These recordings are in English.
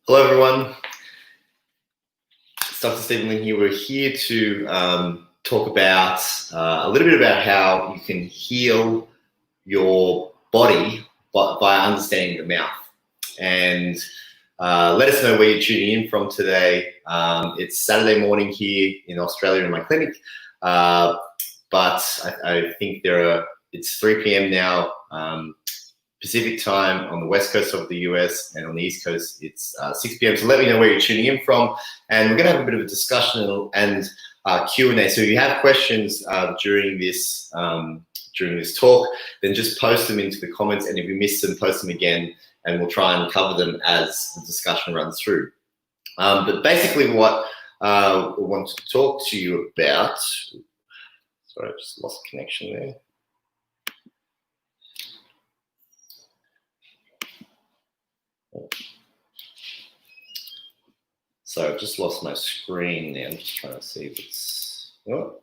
Hello, everyone. It's Dr. Stephen Lin here. We're here to talk about a little bit about how you can heal your body by understanding the mouth. And let us know where you're tuning in from today. It's Saturday morning here in Australia in my clinic, but I think it's 3 p.m. now. Pacific time on the west coast of the US, and on the east coast it's 6 p.m. So let me know where you're tuning in from, and we're going to have a bit of a discussion and Q&A. So if you have questions during this talk, then just post them into the comments, and if you miss them, post them again, and we'll try and cover them as the discussion runs through. But basically what I want to talk to you about, sorry, I just lost connection there. So I've just lost my screen there. I'm just trying to see if it's, oh.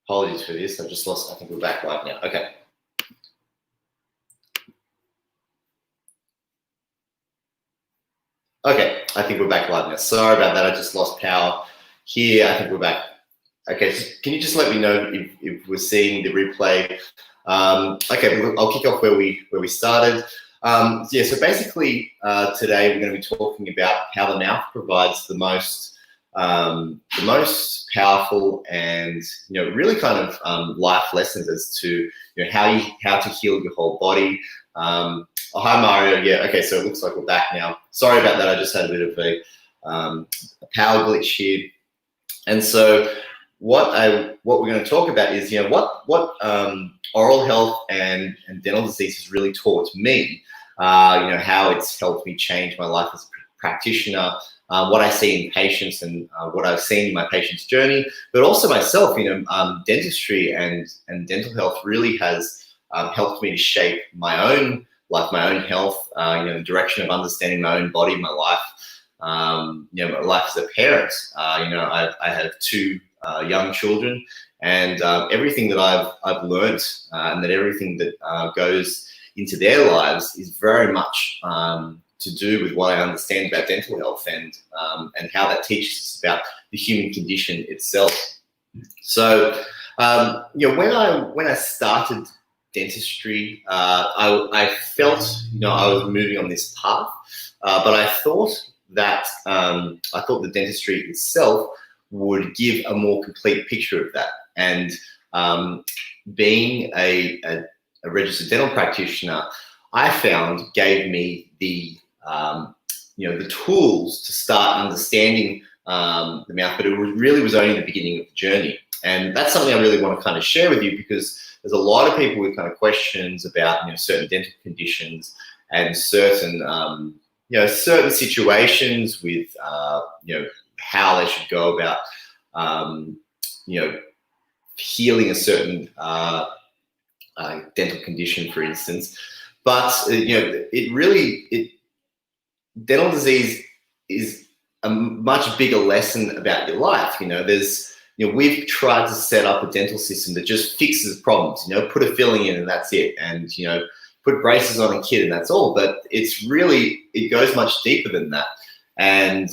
Apologies for this. I just lost. I think we're back live now. Okay. Okay, I think we're back live now. Sorry about that. I just lost power here. I think we're back. Okay, so can you just let me know if we're seeing the replay? Okay, I'll kick off where we started. Yeah, so basically today we're going to be talking about how the mouth provides the most powerful and really kind of life lessons as to how to heal your whole body. Oh, hi Mario. Yeah, okay, so it looks like we're back now. Sorry about that. I just had a bit of a power glitch here, and so what we're going to talk about is what oral health and dental disease has really taught me. How it's helped me change my life as a practitioner. What I see in patients and what I've seen in my patient's journey, but also myself, dentistry and dental health really has helped me to shape my own life, my own health, the direction of understanding my own body, my life, my life as a parent. I have 2 young children, and everything that I've learned and that everything that goes into their lives is very much to do with what I understand about dental health and how that teaches us about the human condition itself. So, when I started dentistry, I felt I was moving on this path, but I thought that the dentistry itself would give a more complete picture of that. And being a registered dental practitioner, I found gave me the the tools to start understanding the mouth, but it really was only the beginning of the journey. And that's something I really want to kind of share with you, because there's a lot of people with kind of questions about certain dental conditions and certain certain situations with how they should go about healing a certain dental condition, for instance. But dental disease is a much bigger lesson about your life. We've tried to set up a dental system that just fixes problems. Put a filling in and that's it, and put braces on a kid and that's all. But it goes much deeper than that, and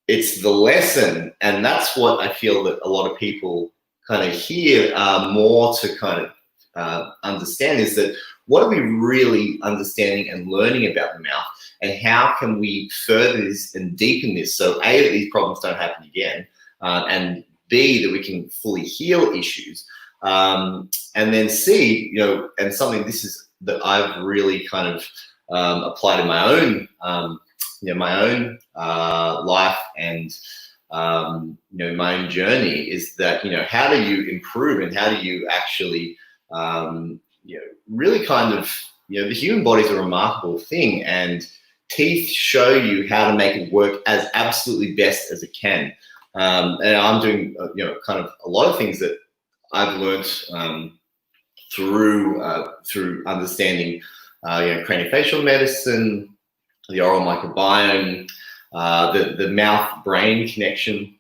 it's the lesson, and that's what I feel that a lot of people kind of hear more to kind of understand, is that what are we really understanding and learning about the mouth, and how can we further this and deepen this, so A, that these problems don't happen again, and B, that we can fully heal issues, and then C, and something that I've really kind of applied in my own life and my own journey, is that how do you improve, and how do you actually really kind of the human body is a remarkable thing, and teeth show you how to make it work as absolutely best as it can. And I'm doing kind of a lot of things that I've learned through understanding craniofacial medicine, the oral microbiome, the mouth-brain connection.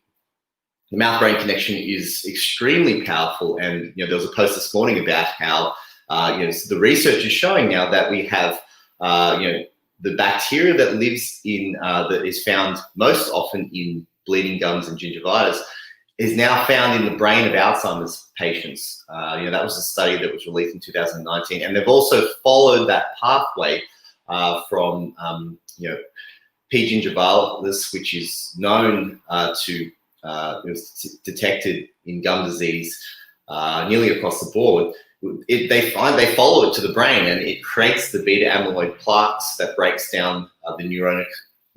The mouth-brain connection is extremely powerful, and there was a post this morning about how the research is showing now that we have the bacteria that lives in that is found most often in bleeding gums and gingivitis is now found in the brain of Alzheimer's patients. That was a study that was released in 2019, and they've also followed that pathway from P. gingivalis, which is known it was detected in gum disease nearly across the board. They follow it to the brain, and it creates the beta amyloid plaques that breaks down the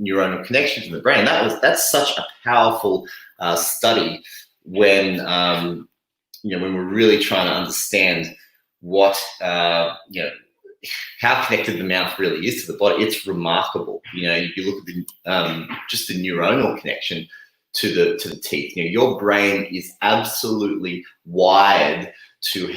neuronal connections in the brain. That's such a powerful study when we're really trying to understand what how connected the mouth really is to the body. It's remarkable. If you look at just the neuronal connection to the teeth, your brain is absolutely wired to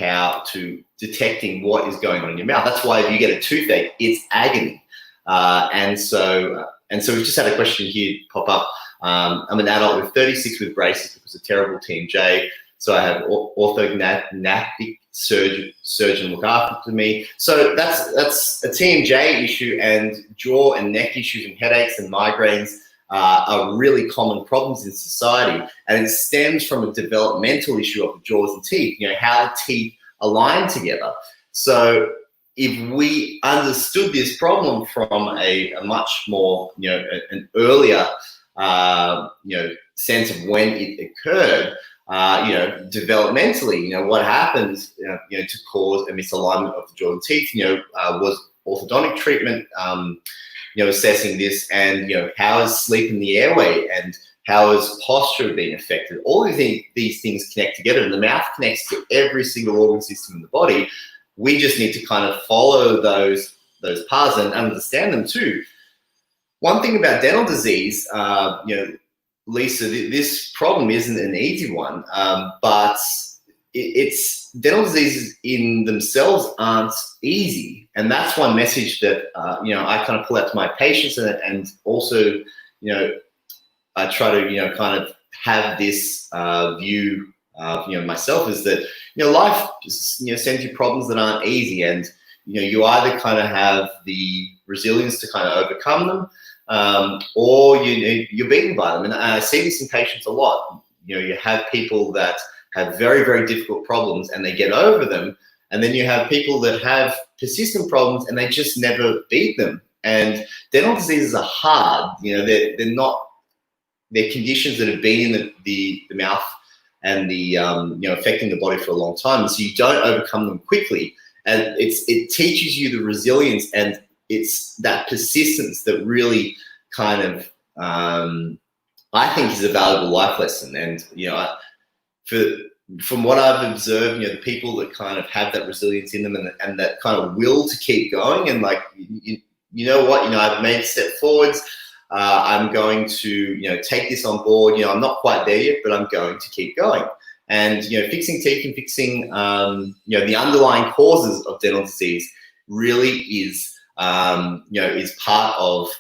detecting what is going on in your mouth. That's why if you get a toothache, it's agony. And so we've just had a question here pop up. I'm an adult with 36 with braces because of terrible TMJ. So I have orthodontic surgeon look after me. So that's a TMJ issue, and jaw and neck issues and headaches and migraines are really common problems in society, and it stems from a developmental issue of the jaws and teeth, how the teeth align together. So if we understood this problem from a much more, an earlier, sense of when it occurred, developmentally, what happens, to cause a misalignment of the jaw and teeth, was orthodontic treatment, assessing this, and how is sleep in the airway, and how is posture being affected. All of these things connect together, and the mouth connects to every single organ system in the body. We just need to kind of follow those paths and understand them too. One thing about dental disease, Lisa, this problem isn't an easy one, but it's dental diseases in themselves aren't easy, and that's one message that I kind of pull out to my patients, and also I try to kind of have this view myself, is that life sends you problems that aren't easy, and you either kind of have the resilience to kind of overcome them, or you're beaten by them. And I see this in patients a lot. You have people that have very, very difficult problems and they get over them, and then you have people that have persistent problems and they just never beat them. And dental diseases are hard. They're conditions that have been in the mouth and the affecting the body for a long time. So you don't overcome them quickly, and it teaches you the resilience, and it's that persistence that really kind of I think is a valuable life lesson. And from what I've observed, the people that kind of have that resilience in them and that kind of will to keep going, and like I've made a step forwards. I'm going to, take this on board. I'm not quite there yet, but I'm going to keep going. And, fixing teeth and fixing, the underlying causes of dental disease really is, is part of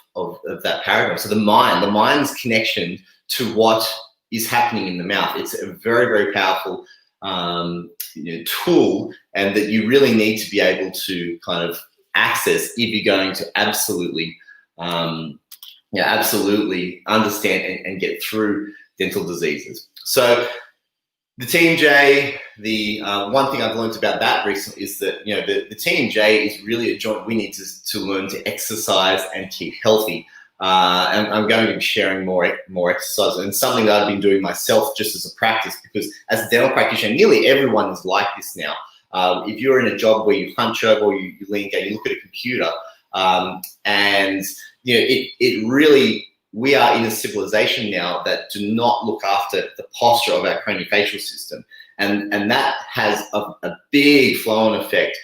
that paradigm. So the mind's connection to what is happening in the mouth. It's a very, very powerful, tool, and that you really need to be able to kind of access if you're going to absolutely understand and get through dental diseases. So the TMJ, the one thing I've learned about that recently is that the TMJ is really a joint we need to learn to exercise and keep healthy. And I'm going to be sharing more exercise, and something that I've been doing myself just as a practice, because as a dental practitioner, nearly everyone is like this now. If you're in a job where you hunch over or you lean down, you look at a computer, and it really, we are in a civilization now that do not look after the posture of our craniofacial system, and that has a big flow-on effect.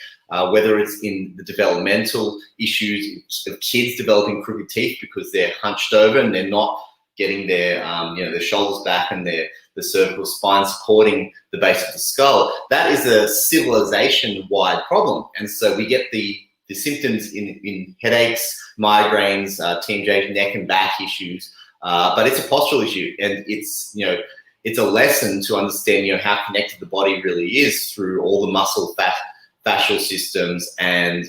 Whether it's in the developmental issues of kids developing crooked teeth because they're hunched over and they're not getting their their shoulders back and the cervical spine supporting the base of the skull, that is a civilization-wide problem. And so we get the symptoms in headaches, migraines, TMJ, neck and back issues, but it's a postural issue, and it's it's a lesson to understand how connected the body really is through all the muscle, fascial systems, and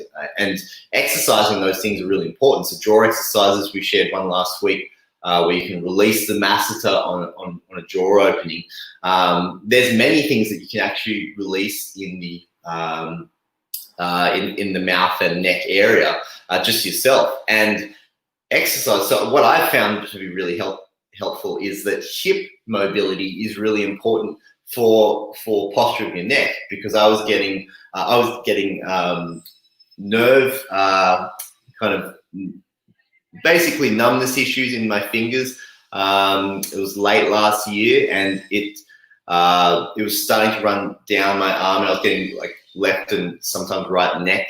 exercising those things are really important. So jaw exercises, we shared one last week, where you can release the masseter on a jaw opening. There's many things that you can actually release in the in the mouth and neck area, just yourself. And exercise. So what I found to be really helpful is that hip mobility is really important for posture of your neck, because I was getting nerve kind of basically numbness issues in my fingers. It was late last year, and it was starting to run down my arm, and I was getting like left and sometimes right neck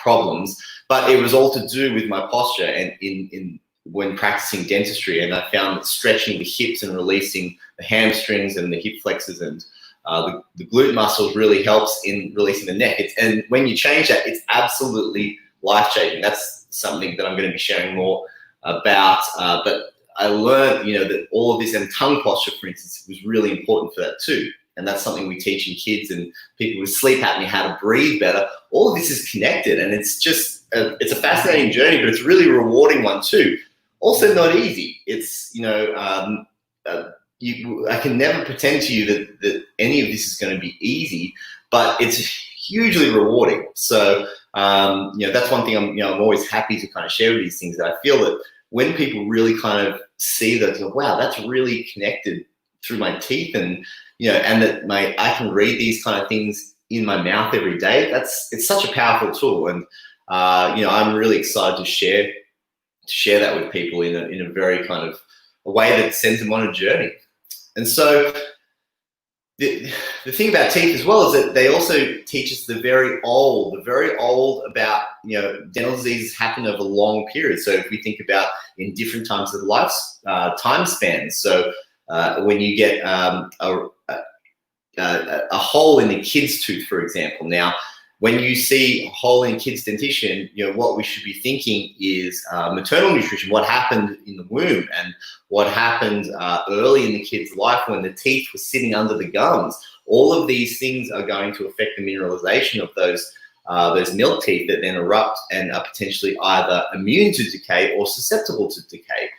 problems. But it was all to do with my posture and when practicing dentistry. And I found that stretching the hips and releasing the hamstrings and the hip flexors and the glute muscles really helps in releasing the neck. And when you change that, it's absolutely life-changing. That's something that I'm going to be sharing more about. But I learned, that all of this, and tongue posture, for instance, was really important for that too. And that's something we teach in kids and people with sleep apnea, how to breathe better. All of this is connected, and it's just it's a fascinating journey, but it's a really rewarding one too. Also not easy. It's I can never pretend to you that any of this is going to be easy, but it's hugely rewarding. So that's one thing I'm always happy to kind of share with these things. That I feel that when people really kind of see that, wow, that's really connected through my teeth, and and that I can read these kind of things in my mouth every day. It's such a powerful tool, and I'm really excited to share that with people in a very kind of a way that sends them on a journey. And so the thing about teeth as well is that they also teach us the very old about, dental diseases happen over long periods. So if we think about in different times of life, time spans. So when you get a hole in the kid's tooth, for example. Now, when you see a hole in a kid's dentition, what we should be thinking is maternal nutrition, what happened in the womb, and what happened early in the kid's life when the teeth were sitting under the gums. All of these things are going to affect the mineralization of those milk teeth that then erupt and are potentially either immune to decay or susceptible to decay.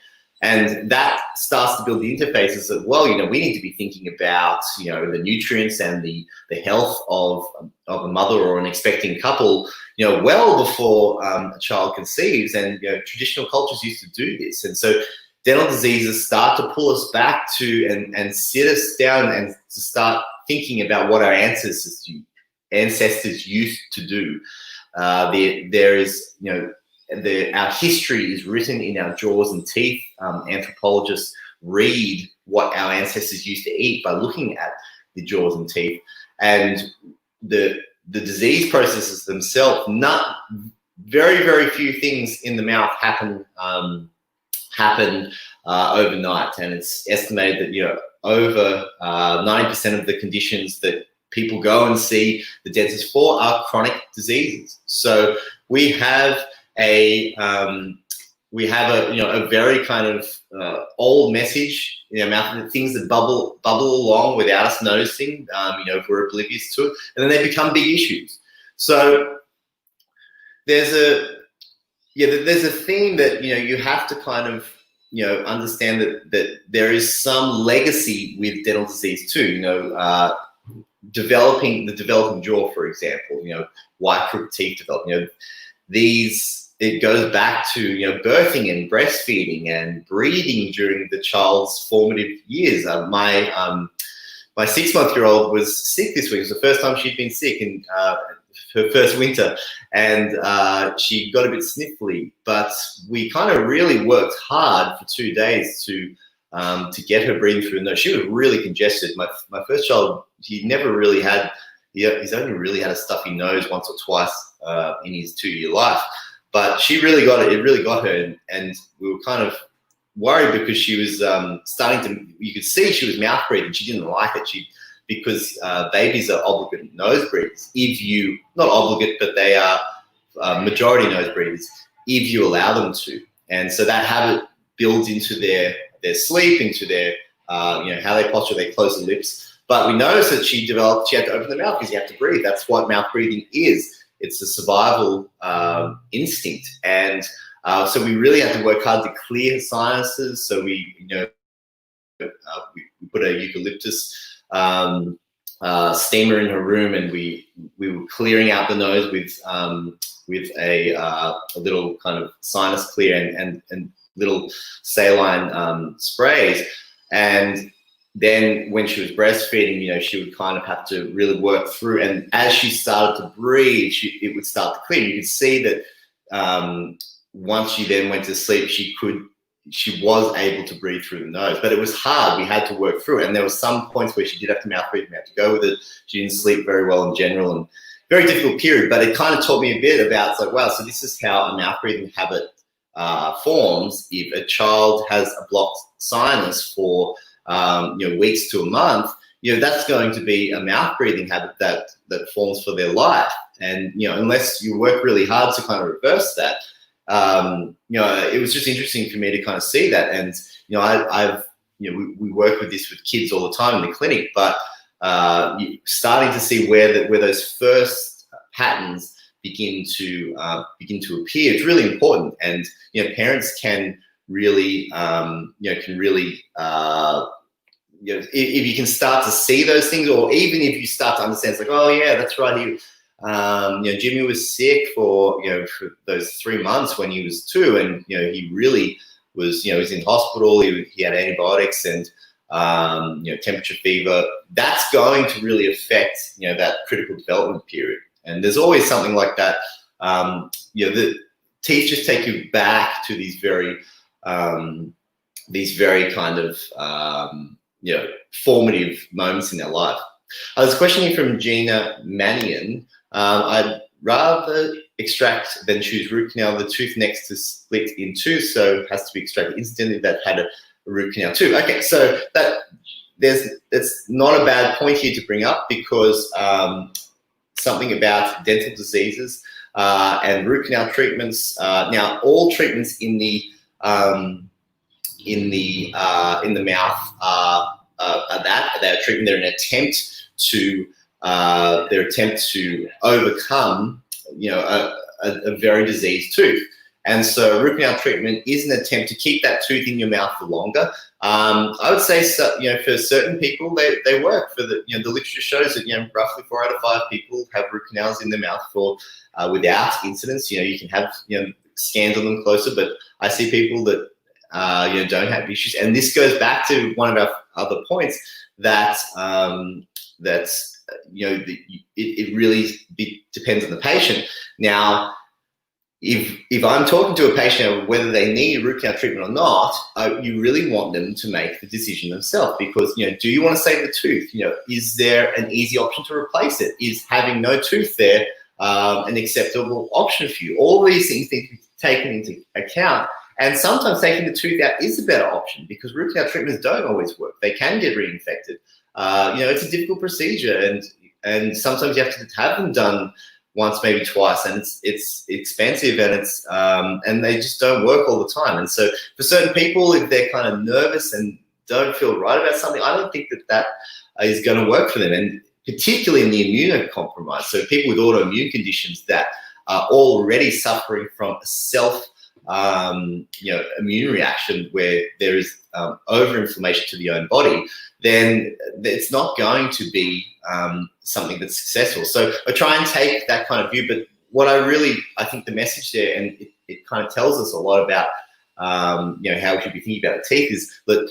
And that starts to build the interfaces that, well, we need to be thinking about, the nutrients and the health of a mother or an expecting couple, well before a child conceives. And traditional cultures used to do this. And so dental diseases start to pull us back to and sit us down and to start thinking about what our ancestors used to do. There is, our history is written in our jaws and teeth. Anthropologists read what our ancestors used to eat by looking at the jaws and teeth, and the disease processes themselves. Not very few things in the mouth happen overnight, and it's estimated that over 90% of the conditions that people go and see the dentist for are chronic diseases. So we have a very kind of old message in our mouth, things that bubble along without us noticing, if we're oblivious to it, and then they become big issues. So there's a theme that you have to kind of understand that there is some legacy with dental disease too. Developing jaw, for example, white crooked teeth develop. It goes back to birthing and breastfeeding and breeding during the child's formative years. My 6-month-year-old was sick this week. It was the first time she'd been sick in her first winter, and she got a bit sniffly. But we kind of really worked hard for 2 days to get her breathing through the nose. She was really congested. My first child, he's only really had a stuffy nose once or twice in his 2-year life. But she really got it. It really got her, and we were kind of worried because she was starting to. You could see she was mouth breathing. She didn't like it. Because babies are obligate nose breathers. Not obligate, but they are majority nose breathers if you allow them to. And so that habit builds into their sleep, into their how they posture. They close their lips. But we noticed that she had to open the mouth because you have to breathe. That's what mouth breathing is. It's a survival instinct, and so we really had to work hard to clear her sinuses. So we put a eucalyptus steamer in her room, and we were clearing out the nose with a little kind of sinus clear and little saline sprays. And then when she was breastfeeding, she would kind of have to really work through. And as she started to breathe, it would start to clear. You could see that once she then went to sleep, she was able to breathe through the nose. But it was hard. We had to work through it. And there were some points where she did have to mouth breathe. We had to go with it. She didn't sleep very well in general, and very difficult period. But it kind of taught me a bit about, it's like, wow, so this is how a mouth breathing habit forms. If a child has a blocked sinus for weeks to a month, that's going to be a mouth breathing habit that forms for their life. And unless you work really hard to kind of reverse that, it was just interesting for me to kind of see that. And we work with this with kids all the time in the clinic, but starting to see where those first patterns begin to appear is really important. And parents can really if you can start to see those things, or even if you start to understand, it's like, oh yeah, that's right. Jimmy was sick for those 3 months when he was 2, and he really was was in hospital. He had antibiotics and temperature, fever. That's going to really affect that critical development period. And there's always something like that. The teeth just take you back to these very kind of formative moments in their life. There's a question here from Gina Mannion. I'd rather extract than choose root canal. The tooth next to split in two, so has to be extracted instantly. That had a root canal too. Okay, so it's not a bad point here to bring up, because something about dental diseases and root canal treatments. Now, all treatments in the mouth are that they're treatment. They're an attempt to overcome a very diseased tooth. And so root canal treatment is an attempt to keep that tooth in your mouth for longer. I would say, for certain people, they work. For the literature shows that roughly 4 out of 5 people have root canals in their mouth for without incidence. You can have scans on them closer, but I see people that don't have issues. And this goes back to one of our other points that it really depends on the patient. Now, if I'm talking to a patient whether they need root canal treatment or not, you really want them to make the decision themselves, because do you want to save the tooth? Is there an easy option to replace it? Is having no tooth there an acceptable option for you? All these things need to be taken into account, and sometimes taking the tooth out is a better option, because root canal treatments don't always work. They can get reinfected. It's a difficult procedure, and sometimes you have to have them done once, maybe twice, and it's expensive, and and they just don't work all the time. And so for certain people, if they're kind of nervous and don't feel right about something, I don't think that is going to work for them, and particularly in the immunocompromised. So people with autoimmune conditions that are already suffering from a self immune reaction where there is overinflammation to the own body, then it's not going to be something that's successful. So I try and take that kind of view. But what I think the message there, and it kind of tells us a lot about how we should be thinking about the teeth, is that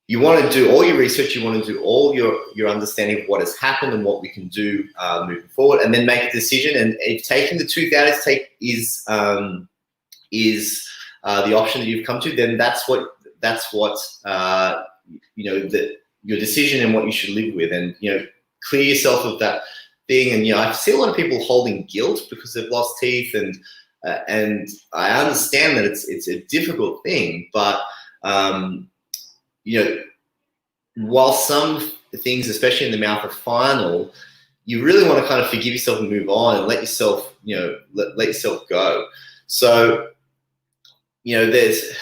you want to do all your research, you want to do all your understanding of what has happened and what we can do moving forward, and then make a decision. And if taking the tooth out is the option that you've come to, then that's what your decision and what you should live with, and clear yourself of that thing. And I see a lot of people holding guilt because they've lost teeth, and I understand that it's a difficult thing, but while some things, especially in the mouth, are final, you really want to kind of forgive yourself and move on and let yourself let yourself go. So there's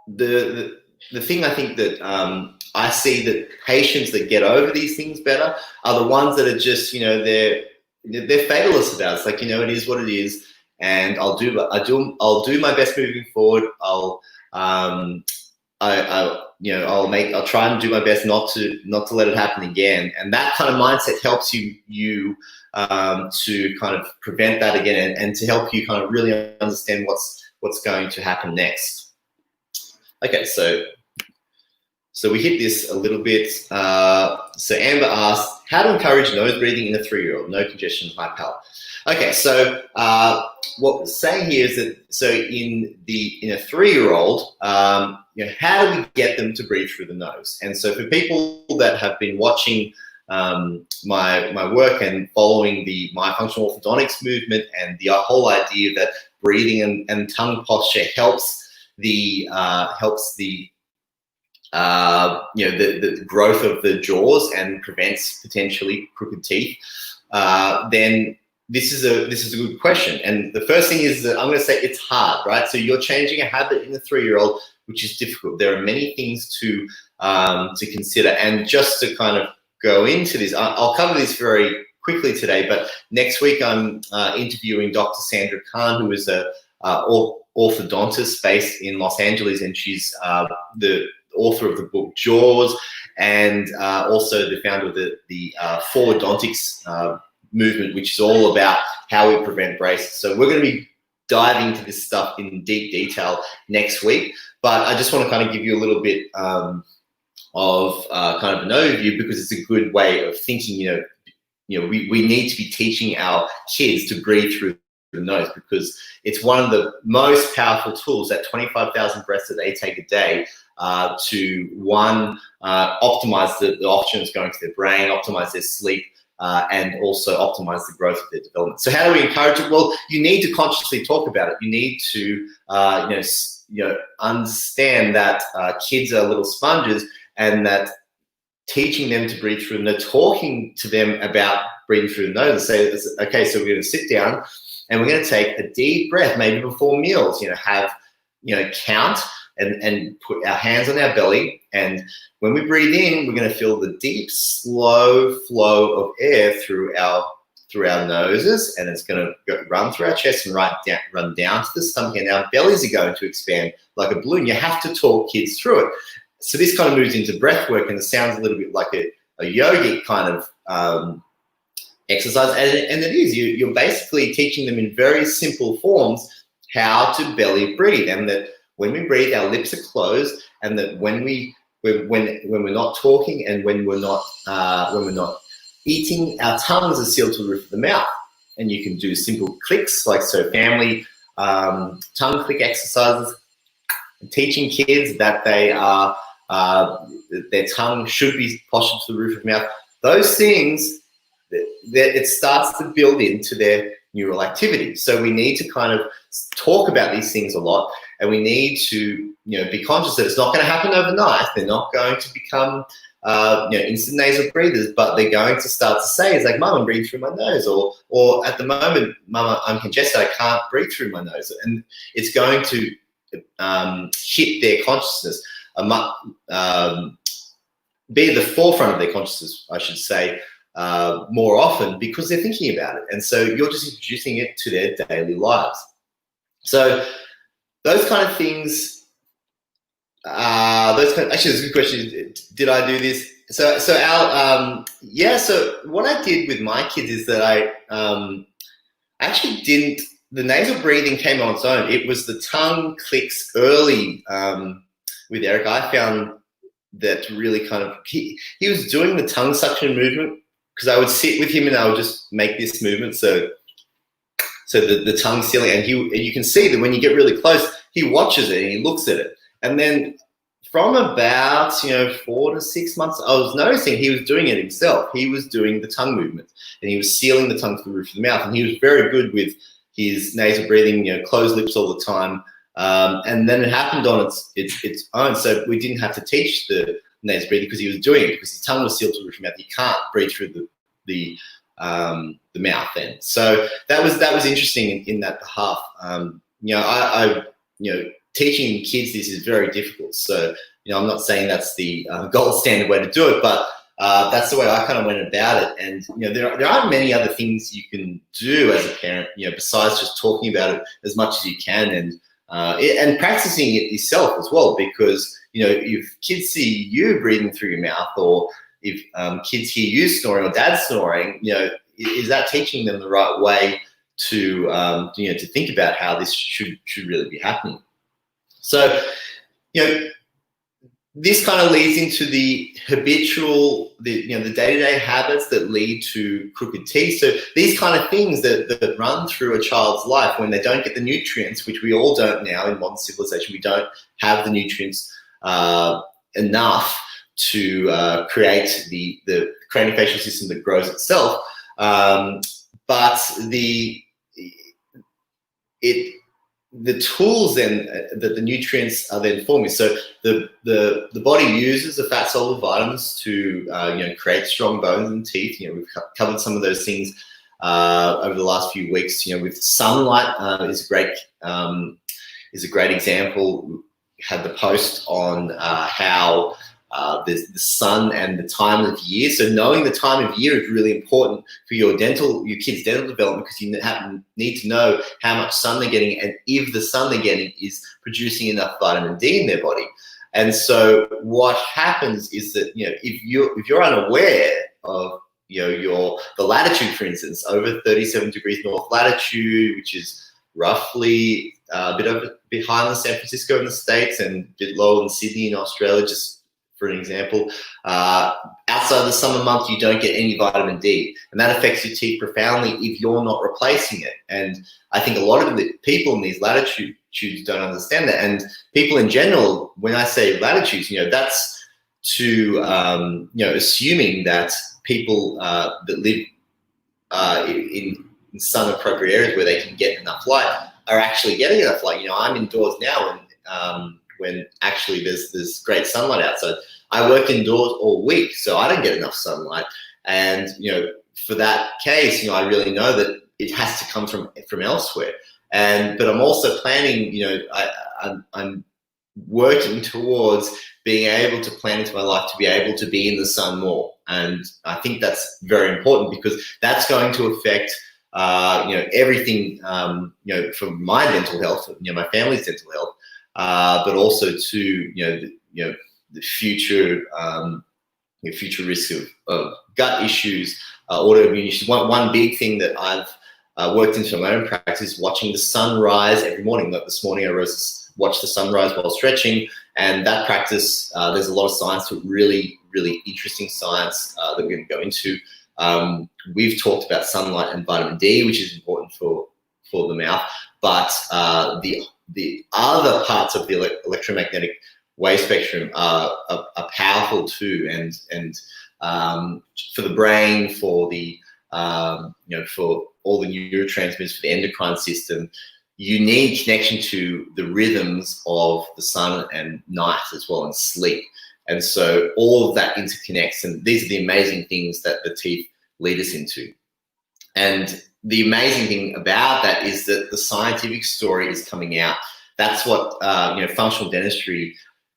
the thing I think that I see that patients that get over these things better are the ones that are just they're fatalist about it. It's like, it is what it is, and I'll do my best moving forward. I'll try and do my best not to let it happen again. And that kind of mindset helps you to kind of prevent that again, and to help you kind of really understand what's going to happen next. Okay, so we hit this a little bit. So Amber asked, how to encourage nose breathing in a 3-year-old, no congestion, high palate. Okay, so what we're saying here is that, so in a 3-year-old, how do we get them to breathe through the nose? And so for people that have been watching my work and following the myofunctional orthodontics movement, and the whole idea that breathing and tongue posture helps the growth of the jaws and prevents potentially crooked teeth, then this is a good question. And the first thing is that I'm going to say it's hard, right? So you're changing a habit in a 3-year-old, which is difficult. There are many things to consider, and just to kind of go into this, I'll cover this very quickly today. But next week I'm interviewing Dr. Sandra Khan, who is a orthodontist based in Los Angeles, and she's the author of the book Jaws, and also the founder of the Forwardontics movement, which is all about how we prevent braces. So we're going to be diving into this stuff in deep detail next week, but I just want to kind of give you a little bit of kind of an overview, because it's a good way of thinking. We need to be teaching our kids to breathe through the nose, because it's one of the most powerful tools, that 25,000 breaths that they take a day, to optimize the oxygen that's going to their brain, optimize their sleep, and also optimize the growth of their development. So how do we encourage it? Well, you need to consciously talk about it. You need to understand that kids are little sponges, and that teaching them to breathe through the nose, talking to them about breathing through the nose, and say, okay, so we're going to sit down and we're going to take a deep breath, maybe before meals, count and put our hands on our belly. And when we breathe in, we're going to feel the deep, slow flow of air through our noses, and it's going to run through our chest and run down to the stomach, and our bellies are going to expand like a balloon. You have to talk kids through it. So this kind of moves into breath work, and it sounds a little bit like a yogic kind of exercise, and it is. You're basically teaching them in very simple forms how to belly breathe, and that when we breathe, our lips are closed, and that when we're not talking and when we're not eating, our tongues are sealed to the roof of the mouth. And you can do simple clicks, like so family tongue click exercises, teaching kids that they are their tongue should be postured to the roof of the mouth. Those things, it starts to build into their neural activity. So we need to kind of talk about these things a lot, and we need to be conscious that it's not going to happen overnight. They're not going to become instant nasal breathers, but they're going to start to say, it's like, Mum, I'm breathing through my nose, or at the moment, Mum, I'm congested, I can't breathe through my nose. And it's going to hit their consciousness, be at the forefront of their consciousness, I should say, more often, because they're thinking about it. And so you're just introducing it to their daily lives. So those kind of things, actually, that's a good question. Did I do this? So what I did with my kids is that I actually didn't, the nasal breathing came on its own. It was the tongue clicks early with Eric. I found that really kind of, he was doing the tongue suction movement, because I would sit with him and I would just make this movement. So the tongue sealing, and you can see that when you get really close, he watches it and he looks at it. And then from about 4 to 6 months, I was noticing he was doing it himself. He was doing the tongue movement, and he was sealing the tongue to the roof of the mouth. And he was very good with his nasal breathing, closed lips all the time. And then it happened on its own. So we didn't have to teach the nasal breathing, because he was doing it, because his tongue was sealed to the roof of the mouth. He can't breathe through the mouth then. So that was interesting in that behalf. Teaching kids this is very difficult. So, I'm not saying that's the gold standard way to do it, but that's the way I kind of went about it. And, there aren't many other things you can do as a parent, besides just talking about it as much as you can, and practicing it yourself as well, because, if kids see you breathing through your mouth, or if kids hear you snoring or dad snoring, is that teaching them the right way to, to think about how this should really be happening? So, this kind of leads into the habitual, the day-to-day habits that lead to crooked teeth. So these kind of things that run through a child's life when they don't get the nutrients, which we all don't now in modern civilization. We don't have the nutrients enough to create the craniofacial system that grows itself. But the tools then that the nutrients are then forming. So the body uses the fat soluble vitamins to create strong bones and teeth. We've covered some of those things over the last few weeks. With sunlight is a great example. We had the post on how the sun and the time of year. So knowing the time of year is really important for your kids' dental development, because you need to know how much sun they're getting, and if the sun they're getting is producing enough vitamin D in their body. And so what happens is that if you're unaware of the latitude, for instance, over 37 degrees north latitude, which is roughly a bit higher than San Francisco in the States and a bit lower than Sydney in Australia, just for an example, outside the summer month, you don't get any vitamin D, and that affects your teeth profoundly if you're not replacing it. And I think a lot of the people in these latitudes don't understand that. And people in general, when I say latitudes, that's to assuming that people that live in sun-appropriate areas where they can get enough light are actually getting enough light. I'm indoors now, and when actually there's great sunlight outside. I work indoors all week, so I don't get enough sunlight. And, for that case, I really know that it has to come from elsewhere. But I'm also planning, I'm working towards being able to plan into my life to be able to be in the sun more. And I think that's very important, because that's going to affect everything, from my dental health, my family's dental health, but also to the future future risk of gut issues, autoimmune issues. One big thing that I've worked into my own practice, watching the sunrise every morning. Like this morning, I watched the sunrise while stretching, and that practice, there's a lot of science to it, really, really interesting science that we're going to go into. We've talked about sunlight and vitamin D, which is important for the mouth, but the other parts of the electromagnetic wave spectrum are powerful too, and for the brain, for the for all the neurotransmitters, for the endocrine system, you need connection to the rhythms of the sun and night as well, and sleep. And so all of that interconnects, and these are the amazing things that the teeth lead us into. And the amazing thing about that is that the scientific story is coming out. That's what functional dentistry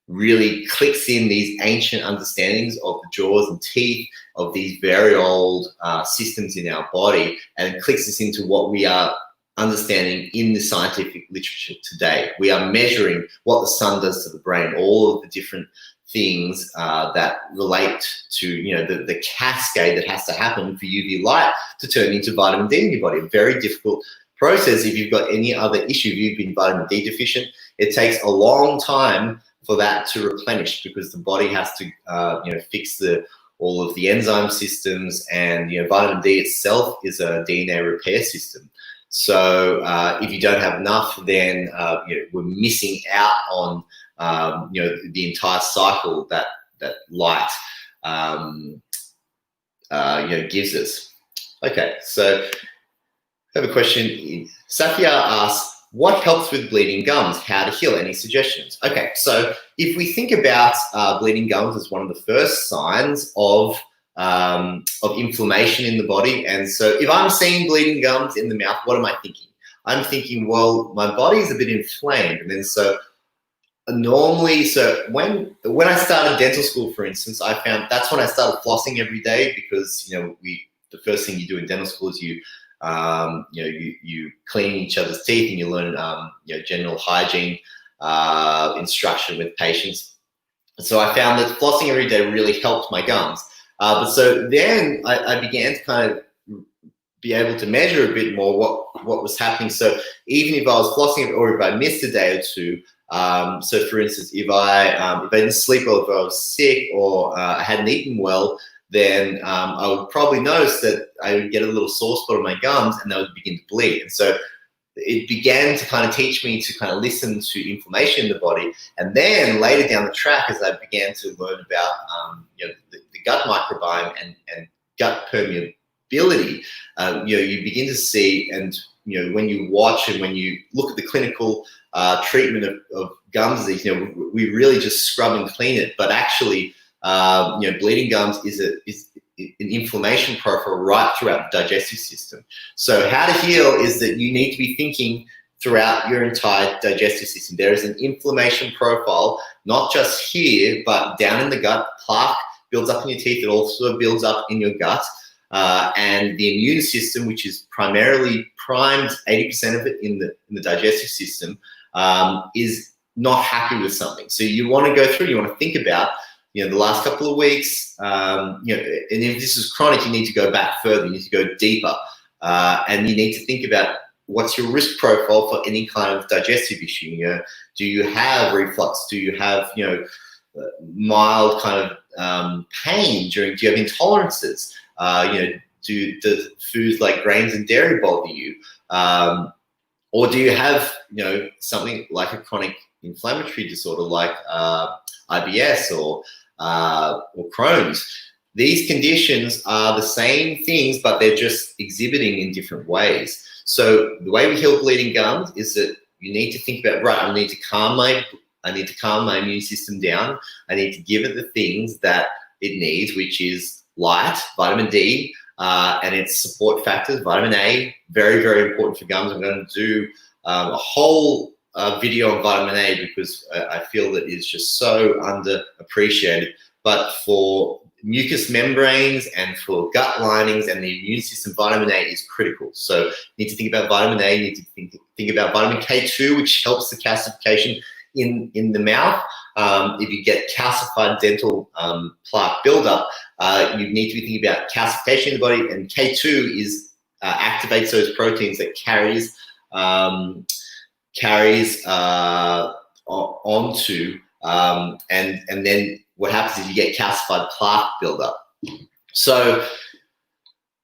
really clicks in, these ancient understandings of the jaws and teeth, of these very old systems in our body, and it clicks us into what we are understanding in the scientific literature today. We are measuring what the sun does to the brain, all of the different things that relate to the cascade that has to happen for UV light to turn into vitamin D in your body. A very difficult process. If you've got any other issue, if you've been vitamin D deficient, it takes a long time for that to replenish, because the body has to fix all of the enzyme systems, and vitamin D itself is a DNA repair system. So if you don't have enough, then we're missing out on the entire cycle that light gives us. Okay, so I have a question. Safia asks, what helps with bleeding gums? How to heal? Any suggestions? Okay, so if we think about bleeding gums as one of the first signs of inflammation in the body, and so if I'm seeing bleeding gums in the mouth, what am I thinking? I'm thinking, well, my body is a bit inflamed, and then so normally, so when I started dental school, for instance, I found that's when I started flossing every day, because the first thing you do in dental school is you clean each other's teeth, and you learn general hygiene instruction with patients. So I found that flossing every day really helped my gums. But so then I began to kind of be able to measure a bit more what was happening. So even if I was flossing, or if I missed a day or two, so for instance, if I didn't sleep, or if I was sick, or I hadn't eaten well, then I would probably notice that I would get a little sore spot on my gums, and they would begin to bleed. And so it began to kind of teach me to kind of listen to inflammation in the body. And then later down the track, as I began to learn about the gut microbiome and gut permeability, you begin to see, and when you watch and when you look at the clinical treatment of gum disease, we really just scrub and clean it, but actually bleeding gums is an inflammation profile right throughout the digestive system. So how to heal is that you need to be thinking throughout your entire digestive system. There is an inflammation profile, not just here, but down in the gut. Plaque builds up in your teeth. It also builds up in your gut. And the immune system, which is primarily primed, 80% of it in the digestive system, is not happy with something. So you want to go through, you want to think about the last couple of weeks, and if this is chronic, you need to go back further, you need to go deeper, and you need to think about what's your risk profile for any kind of digestive issue. Do you have reflux? Do you have, mild kind of pain do you have intolerances? Do foods like grains and dairy bother you? Or do you have, something like a chronic inflammatory disorder like IBS or Crohn's? These conditions are the same things, but they're just exhibiting in different ways. So the way we heal bleeding gums is that you need to think about, right, I need to calm my immune system down. I need to give it the things that it needs, which is light, vitamin D, and its support factors. Vitamin A, very, very important for gums. I'm going to do a whole video on vitamin A, because I feel that it's just so underappreciated. But for mucous membranes and for gut linings and the immune system, vitamin A is critical. So you need to think about vitamin A. You need to think about vitamin K2, which helps the calcification in the mouth. If you get calcified dental plaque buildup, you need to be thinking about calcification in the body, and K2 is activates those proteins that carries onto, and then what happens is you get calcified plaque buildup. So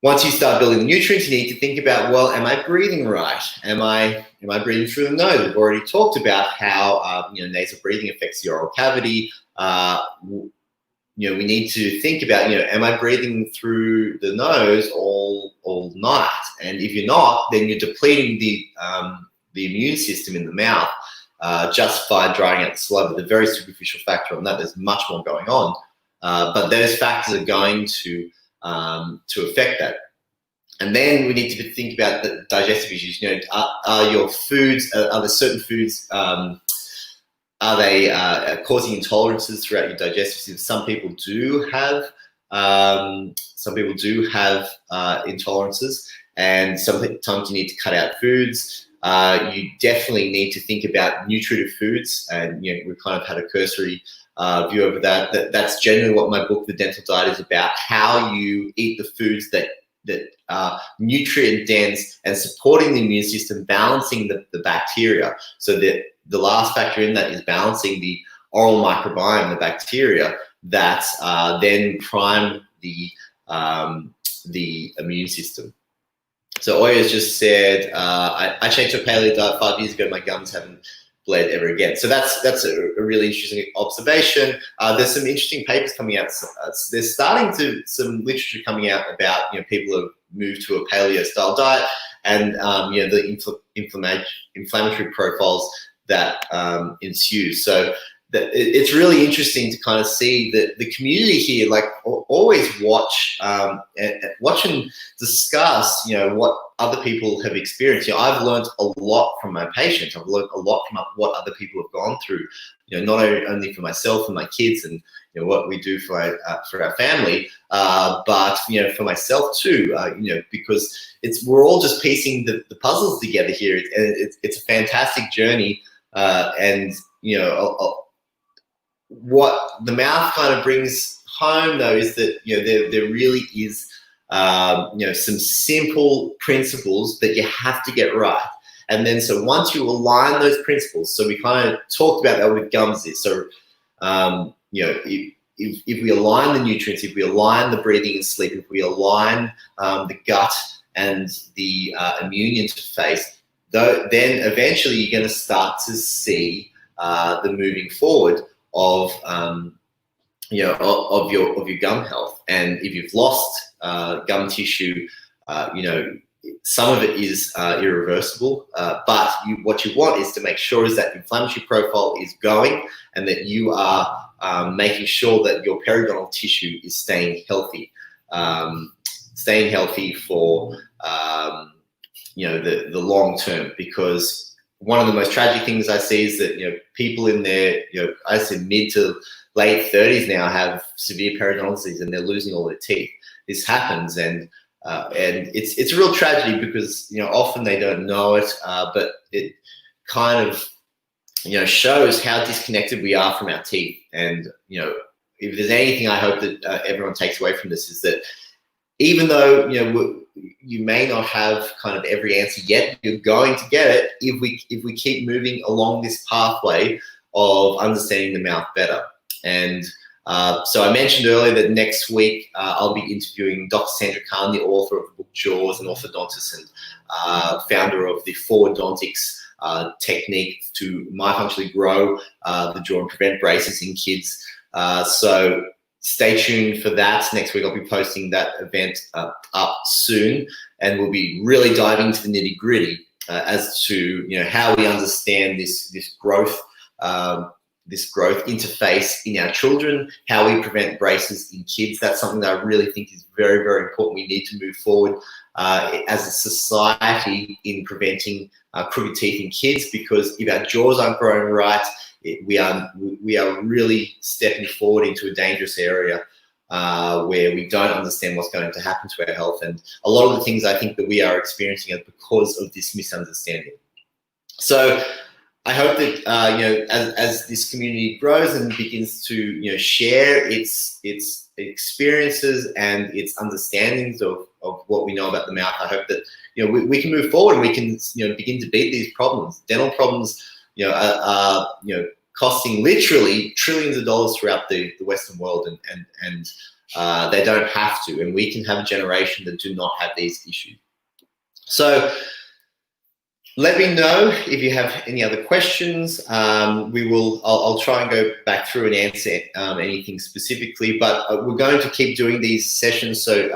once you start building the nutrients, you need to think about, well, am I breathing right? Am I breathing through the nose? We've already talked about how nasal breathing affects the oral cavity. We need to think about, am I breathing through the nose all night? And if you're not, then you're depleting the immune system in the mouth just by drying out the saliva. The very superficial factor on that. There's much more going on, but those factors are going to affect that. And then we need to think about the digestive issues. Are your foods, are there certain foods, are they causing intolerances throughout your digestive system? Some people do have intolerances, and sometimes you need to cut out foods. You definitely need to think about nutritive foods, and we've kind of had a cursory view over that. That's generally what my book, The Dental Diet, is about: how you eat the foods that are nutrient dense and supporting the immune system, balancing the bacteria. So that the last factor in that is balancing the oral microbiome, the bacteria that then prime the immune system. So Oya's just said, I changed to a paleo diet 5 years ago. My gums haven't bled ever again. So that's a really interesting observation. There's some interesting papers coming out. There's some literature coming out about people who have moved to a paleo style diet, and the inflammatory profiles that ensue. So it's really interesting to kind of see that the community here, like, always watch and discuss, what other people have experienced. I've learned a lot from my patients. I've learned a lot from what other people have gone through. Not only for myself and my kids, and what we do for our family, but for myself too. Because we're all just piecing the puzzles together here. It's a fantastic journey, and what the mouth kind of brings home, though, is that there really is some simple principles that you have to get right. And then so once you align those principles, so we kind of talked about that with gums. So if we align the nutrients, if we align the breathing and sleep, if we align the gut and the immune interface, then eventually you're going to start to see the moving forward of your gum health. And if you've lost gum tissue, some of it is irreversible, but what you want is to make sure is that inflammatory profile is going, and that you are making sure that your periodontal tissue is staying healthy for the long term. Because one of the most tragic things I see is that people in their I say mid to late 30s now have severe periodontal disease, and they're losing all their teeth. This happens, and it's a real tragedy, because often they don't know it, but it kind of shows how disconnected we are from our teeth. And if there's anything I hope that everyone takes away from this, is that even though you may not have kind of every answer yet, you're going to get it if we keep moving along this pathway of understanding the mouth better. And so I mentioned earlier that next week I'll be interviewing Dr. Sandra Khan, the author of the book Jaws, an orthodontist and founder of the forwardontics technique to myofunctionally grow the jaw and prevent braces in kids. So stay tuned for that. Next week I'll be posting that event up soon, and we'll be really diving into the nitty gritty as to how we understand this growth interface in our children, how we prevent braces in kids. That's something that I really think is very, very important. We need to move forward as a society in preventing crooked teeth in kids, because if our jaws aren't growing right, we are really stepping forward into a dangerous area where we don't understand what's going to happen to our health. And a lot of the things I think that we are experiencing are because of this misunderstanding. So I hope that as this community grows and begins to share its experiences and its understandings of what we know about the mouth, I hope that we can move forward and we can begin to beat these problems. Dental problems are costing literally trillions of dollars throughout the Western world, and they don't have to, and we can have a generation that do not have these issues. So let me know if you have any other questions. I'll try and go back through and answer anything specifically, but we're going to keep doing these sessions. So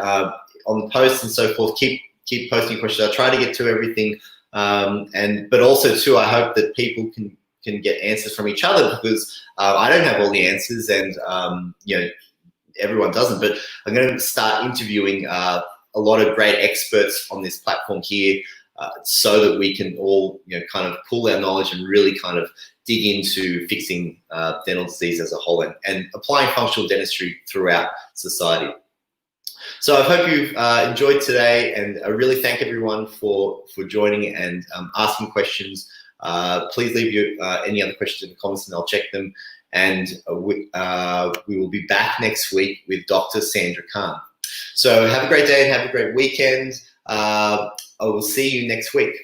on the posts and so forth, keep posting questions. I'll try to get to everything, but also too, I hope that people can get answers from each other, because I don't have all the answers, and everyone doesn't. But I'm going to start interviewing a lot of great experts on this platform here, so that we can all kind of pool our knowledge and really kind of dig into fixing dental disease as a whole, and applying functional dentistry throughout society. So I hope you've enjoyed today, and I really thank everyone for joining and asking questions. Please leave any other questions in the comments and I'll check them. And we will be back next week with Dr. Sandra Khan. So have a great day and have a great weekend. I will see you next week.